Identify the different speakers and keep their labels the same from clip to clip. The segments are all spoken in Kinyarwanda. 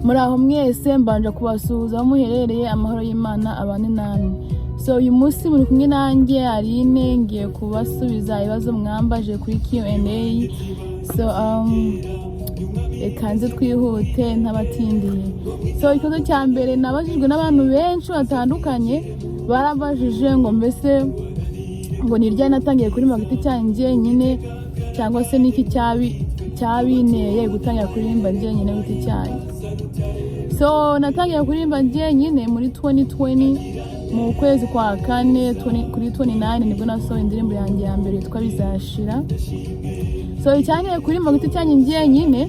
Speaker 1: muri aho mwese mbanje kubasuhuza aho muherereye, amahoro y'Imana abane namwe. So uyu munsi muri kumwe nanjye Aline, ngiye kubasubiza ibibazo mwambaje kuri Q&A. So kanze twihute ntabatindiye. So ikibazo cya mbere nabajijwe n'abantu benshi batandukanye, barabajije ngo mbese ngo nirya natangiye kuri magiti cyanjye nyine cyangwa se niki cyabineye gutangira kuririmba njye nyine giti cyanjye. So natangiye kuririmba njye nyine muri 2020 mu kwezi kwa kane kuri 29 nibwo nasohoye indirimbo yanjye ya mbere yitwa Bizashira. So icyane kuririmba giti cyanjye njye nyine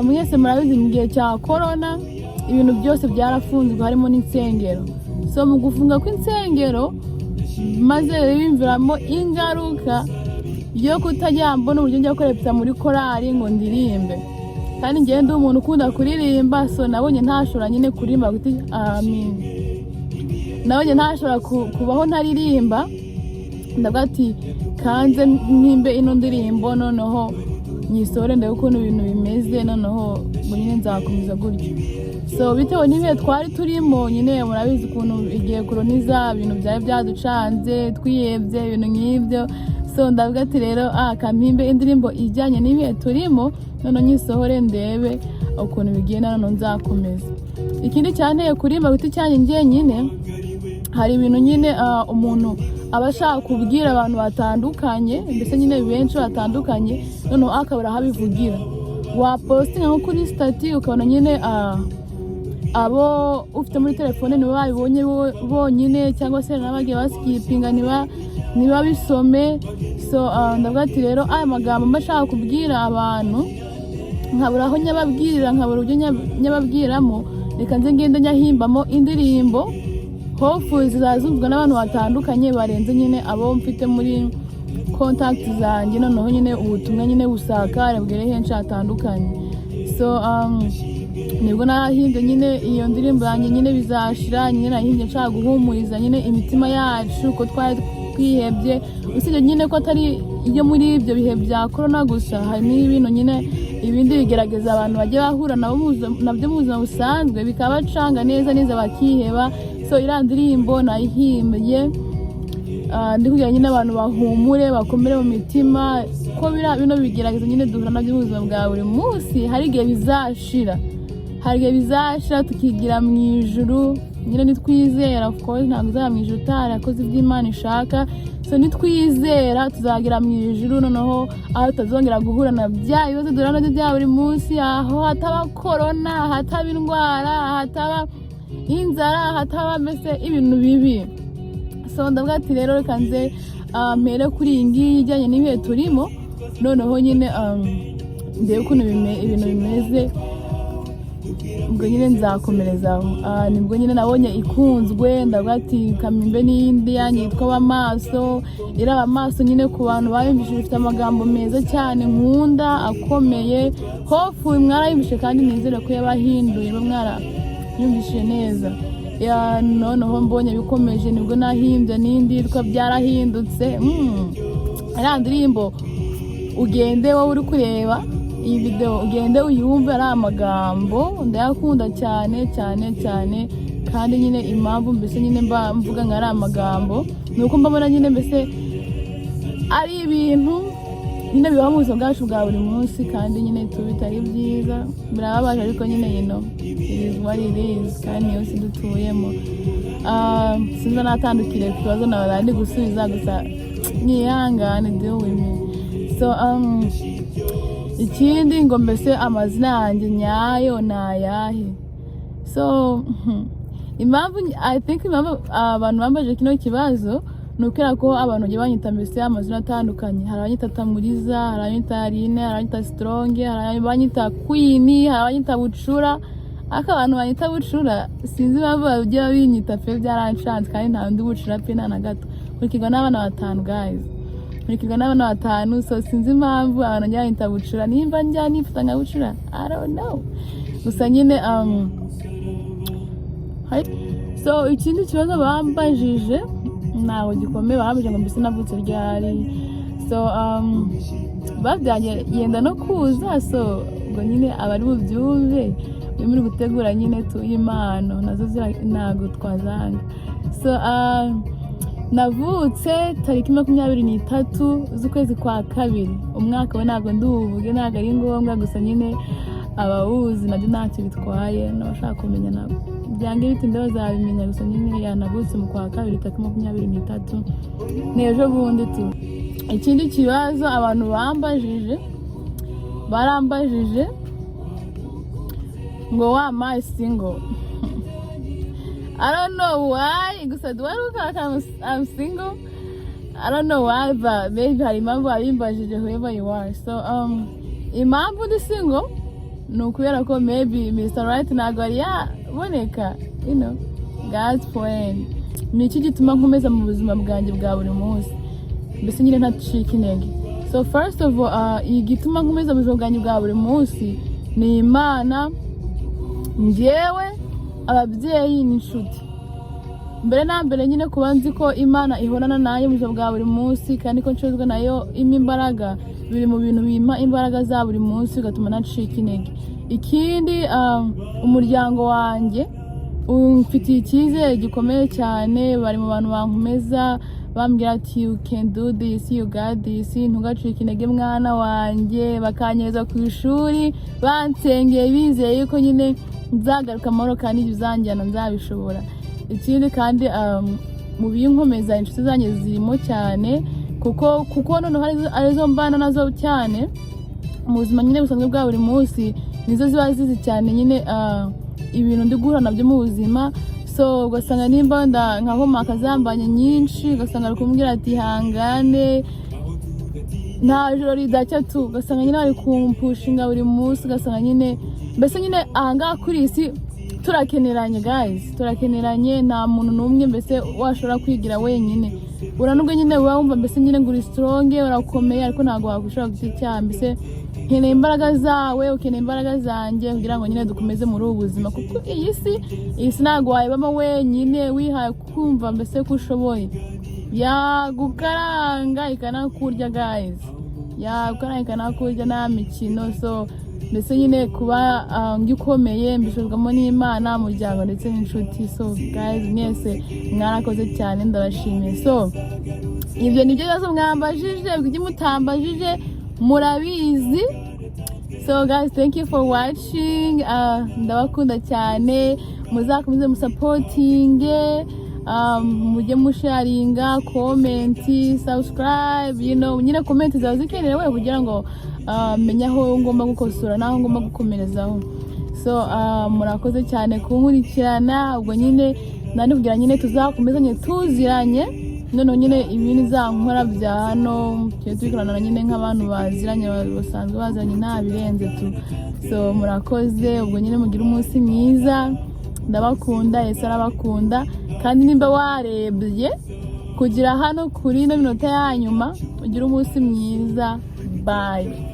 Speaker 1: mwese murabizi mu gihe cya corona ibintu byose byarafunzwe harimo n'insengero. So mu gufunga kw'insengero maze bimviramo ingaruka yo kutajya mbona uburyo njya kurepeta muri korali ngo ndirimbe, kandi ngiye ndi umuntu ukunda kuririmba. So nabonye ntashobora nyine kuririmba guti nabonye ntashobora kubaho ntaririmba, ndavuga ati kanze mpimbe ino ndirimbo noneho nyisore ndebe ukuntu ibintu bimeze, noneho nyine nzakomeza gutyo. So bitewe n'ibihe twari turimo nyine murabizi ukuntu igihe koroniza ibintu byari byaducanze twiyebye ibintu nk'ibyo. So ndavuga ati rero kampimbe indirimbo ijyanye n'ibihe turimo noneho nyisohore ndebe ukuntu bigenda, noneho nzakomeza. Ikindi cyane kuririmba giti cyanjye njye nyine, hari ibintu nyine umuntu aba ashaka kubwira abantu batandukanye, mbese nyine benshi batandukanye, noneho akabura aho abivugira. Wapostinga nko kuri stati ukabona nyine abo ufite muri telefone nibo babibonye bonyine, cyangwa se n'abagiye baskipinga niba bisome. So ndavuga ati rero aya magambo mba ashaka kubwira abantu nkabura aho nyababwirira, nkabura uburyo nyababwiramo, reka nze ngende nyahimbamo indirimbo hopefully zizazumvwa n'abantu batandukanye barenze nyine abo mfite muri contact zanjye, noneho nyine ubutumwa nyine busakare bwere henshi hatandukanye. So nibwo nahimbye nyine iyo ndirimbo yanjye nyine Bizashira, nyine nahimbye nshaka guhumuriza nyine imitima yacu ko twari twihebye. Usibye nyine ko atari iyo muri ibyo bihe bya corona gusa, hari n'ibintu nyine ibindi bigerageza abantu bajya bahura nabyo mu buzima busanzwe bikabacanga neza bakiheba. So iriya ndirimbo nayihimbye ndi kugira nyine abantu bahumure bakomere mu mitima ko bino bigerageza nyine duhura nabyo mu buzima bwa buri munsi. Hari igihe bizashira tukigira mu ijuru nyine nitwizera. Of course ntabwo uzaba mu ijuru utarakoze ibyo Imana ishaka. So nitwizera tuzagira mu ijuru, noneho aho tutazongera guhura na bya bibazo duhura nabyo bya buri munsi, aho hataba corona, hataba indwara, hataba inzara, hataba mbese ibintu bibi. So ndavuga ati rero reka nze mpere kuri iyi ngiyi ijyanye n'ibihe turimo, noneho nyine ndebe ukuntu ibintu bimeze, ubwo nyine nzakomerezaho. Nibwo nyine nabonye ikunzwe, ndavuga ati kamimbe n'iyindi yanjye yitwa Abamaso. Iriya Abamaso nyine ku bantu bayumvise ifite amagambo meza cyane nkunda akomeye, hopefully mwarayumvise kandi nizere ko yabahinduye mwarayumvise neza. Noneho mbonye bikomeje nibwo nahimbye n'indi yitwa Byarahindutse. Iriya ndirimbo ugende wowe uri kureba iyi video ugende uyumve, ari amagambo ndayakunda cyane cyane cyane. Kandi nyine impamvu mbese nyine mvuga ngo ari amagambo nuko mbabona nyine mbese ari ibintu nyine biba mu buzima bwacu bwa buri munsi, kandi nyine bitari byiza, birababaje, ariko nyine it is what it is, kandi yose dutuyemo. Sinza natandukire ku kibazo nawe ndi gusubiza, gusa niyangane deal with me. So ikindi ngo mbese amazina yanjye nyayo nayahe. So I think impamvu abantu bambaje kino kibazo nukira ko abantu bagiye banyita mbese amazina atandukanye. Hari abanyita Tamuriza, hari abanyita Aline, hari abanyita Strong, hari abanyita Queen, hari abanyita Bucura. Abantu banyita Bucura sinzi impamvu bagiye babinyita pe, byaranshanze, kandi nta ndi Bucura pe na gato. Kurikirwa n'abana 5 guys, kurikirwa n'abana 5. So sinzi impamvu abantu bagiye banyita Bucura, nimba njya nifuza nka Bucura, I don't know. Gusa nyine so ikindi kibazo bambajije naho gikomeye, bambajije ngo mbese navutse ryari. So babyanye yenda no kuza, so ngo nyine abari bubyumve iyo muri gutegura nyine impano nazo ntago twazanga. So navutse tariki 23 z'ukwezi kwa kabiri, umwaka we ntago nduvuge, ntago ari ngombwa, gusa nyine abawuzi nabyo ntacyo bitwaye, n'abashaka kumenya nabo byange bitinde bazabimenya, gusa nyine yanavutse mu kwa kabiri tariki 23 n'ejo bundi tu. Ikindi kibazo abantu barambajije ngo wama single. I don't know why, gusa do I look like I'm single? I don't know why, but maybe hari impamvu abimbajije whoever you are. So impamvu ndi single ni ukubera ko maybe Mr. Right ntabwo ari yaboneka, you know, God's plan. Ni iki gituma nkomeza mu buzima bwanjye bwa buri munsi, mbese nyine ntacika intege. So first of all, igituma nkomeza mu buzima bwanjye bwa buri munsi ni Imana, njyewe, ababyeyi n'inshuti. Mbere na mbere nyine kuba nzi ko Imana ihorana nayo mu buzima bwa buri munsi, kandi ko nshozwe nayo imbaraga, biri mu bintu bimpa imbaraga za buri munsi gatuma ntacika intege. Ikindi umuryango wanjye umfitiye icyizere gikomeye cyane, bari mu bantu bankomeza bambwira ati you can do this, you got this, ntugacike intege mwana wanjye, bakanyeza ku ishuri bansengeye bizeye yuko nyine nzagaruka amahoro kandi ibyo uzanjyana nzabishobora. Ikindi kandi mu binkomeza inshuti zanjye zirimo cyane, kuko noneho arizo mbana nazo cyane mu buzima nyine busanzwe bwa buri munsi, nizo ziba zizi cyane nyine ibintu ndi guhura nabyo mu buzima. So ugasanga nimba nkahoma akazambanye nyinshi, ugasanga ari kumbwira ati hangane nta joro ridacya tu, ugasanga nyine ari kumpushinga buri munsi, ugasanga nyine mbese nyine ahangaha kuri isi turakeneranye guys, turakeneranye, nta muntu n'umwe mbese washobora kwigira wenyine. Uranubwo nyine wumva mbese nyine ngo uri strong, urakomeye, ariko ntabwo wakwishobora gutya cyane. Mbese ukeneye imbaraga zawe, ukeneye imbaraga zanjye kugira ngo nyine dukomeze muri ubu buzima, kuko iyi si ntabwo wayibamo wenyine wihaye kumva mbese ko ushoboye. Yagukaranga ikanakurya guys, yagukaranga ikanakurya nta mikino. So mbese nyine kuba ngikomeye mbishozwamo n'Imana, umuryango ndetse n'inshuti. So guys, mwese mwarakoze cyane, ndabashimiye. So ibyo nibyo bibazo mwambajije, ibyo mutambajije murabizi. So guys, thank you for watching. Ndabakunda cyane, muzakomeze musupportinge, mujye musharinga, comment, subscribe, you know, nyine comment zawe zikenewe kugira ngo menya aho ngomba gukosora naho ngomba gukomerezaho. So murakoze cyane kunkurikirana. Ubwo nyine nandi kugira nyine tuzakomezanye tuziranye, noneho nyine ibintu zankora bya hano tuyikorana nyine nk'abantu baziranye, basanzwe bazanye nta birenze tu. So murakoze, ubwo nyine mugira umunsi mwiza, ndabakunda, Yesu arabakunda. Kandi nimba warebye kugira hano kuri ino minota ya nyuma, ugira umunsi mwiza. Bye.